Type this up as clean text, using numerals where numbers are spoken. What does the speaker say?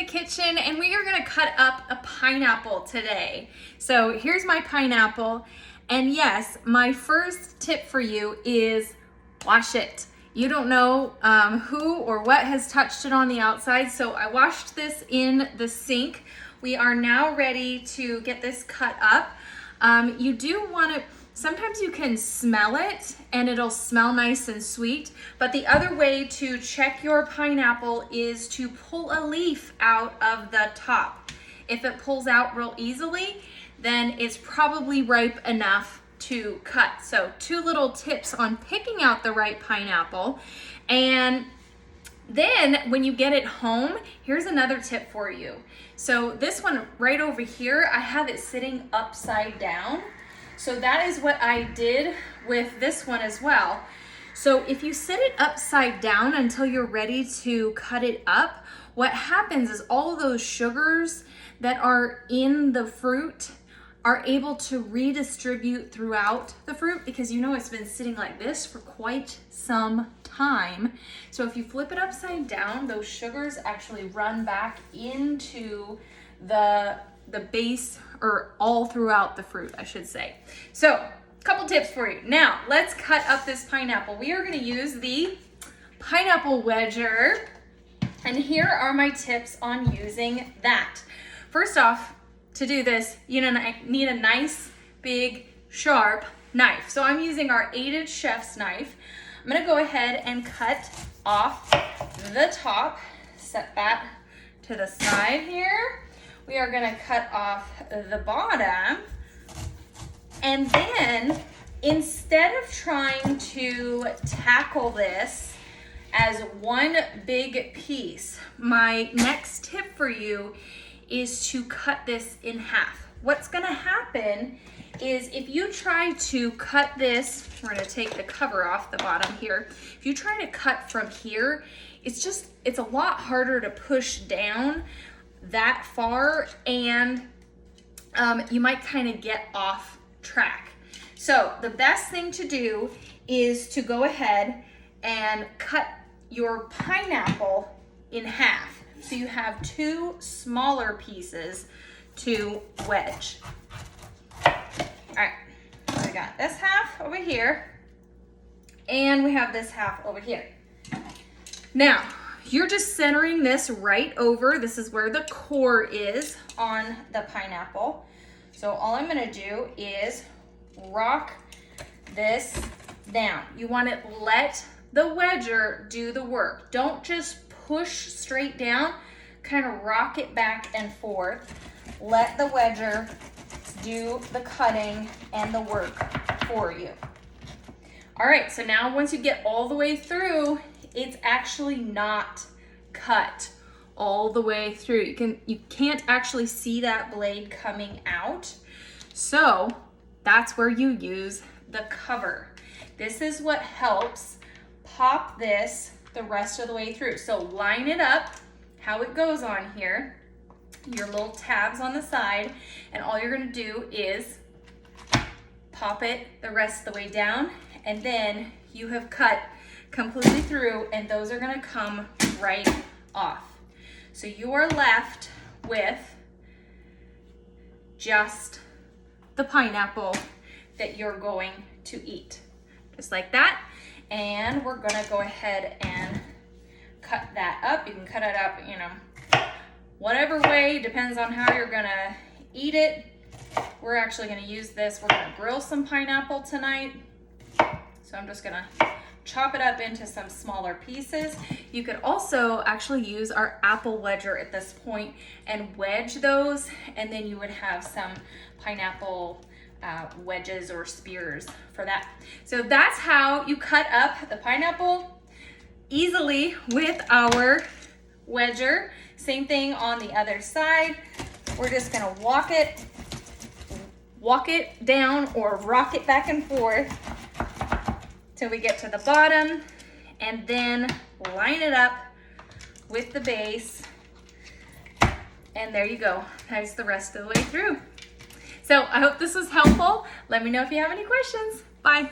kitchen and we are gonna cut up a pineapple today. So here's my pineapple. And yes, my first tip for you is wash it. You don't know who or what has touched it on the outside. So I washed this in the sink. We are now ready to get this cut up. You do want to, sometimes you can smell it and it'll smell nice and sweet, but the other way to check your pineapple is to pull a leaf out of the top. If it pulls out real easily, then it's probably ripe enough to cut. So 2 little tips on picking out the right pineapple. And then when you get it home, here's another tip for you. So this one right over here, I have it sitting upside down. So that is what I did with this one as well. So if you sit it upside down until you're ready to cut it up, what happens is all of those sugars that are in the fruit are able to redistribute throughout the fruit, because you know it's been sitting like this for quite some time. So if you flip it upside down, those sugars actually run back into the base, or all throughout the fruit, I should say. So a couple tips for you. Now let's cut up this pineapple. We are going to use the pineapple wedger, and here are my tips on using that. First off, to do this, you need a nice, big, sharp knife. So I'm using our 8-inch chef's knife. I'm gonna go ahead and cut off the top, set that to the side here. We are gonna cut off the bottom. And then, instead of trying to tackle this as one big piece, my next tip for you is to cut this in half. What's gonna happen is if you try to cut this, we're gonna take the cover off the bottom here. If you try to cut from here, it's a lot harder to push down that far, and you might kind of get off track. So the best thing to do is to go ahead and cut your pineapple in half. So you have 2 smaller pieces to wedge. All right, so we got this half over here, and we have this half over here. Now, you're just centering this right over. This is where the core is on the pineapple. So all I'm gonna do is rock this down. You wanna let the wedger do the work. Don't just push straight down, kind of rock it back and forth. Let the wedger do the cutting and the work for you. All right, so now once you get all the way through, it's actually not cut all the way through. You can't actually see that blade coming out. So that's where you use the cover. This is what helps pop this the rest of the way through. So line it up how it goes on here, your little tabs on the side, and all you're gonna do is pop it the rest of the way down, and then you have cut completely through, and those are gonna come right off. So you are left with just the pineapple that you're going to eat, just like that. And we're gonna go ahead and cut that up. You can cut it up, whatever way, depends on how you're gonna eat it. We're actually gonna use this, we're gonna grill some pineapple tonight. So I'm just gonna chop it up into some smaller pieces. You could also actually use our apple wedger at this point and wedge those, and then you would have some pineapple wedges or spears for that. So that's how you cut up the pineapple easily with our wedger. Same thing on the other side. We're just gonna walk it down or rock it back and forth till we get to the bottom, and then line it up with the base, and there you go. That's the rest of the way through. So I hope this was helpful. Let me know if you have any questions. Bye.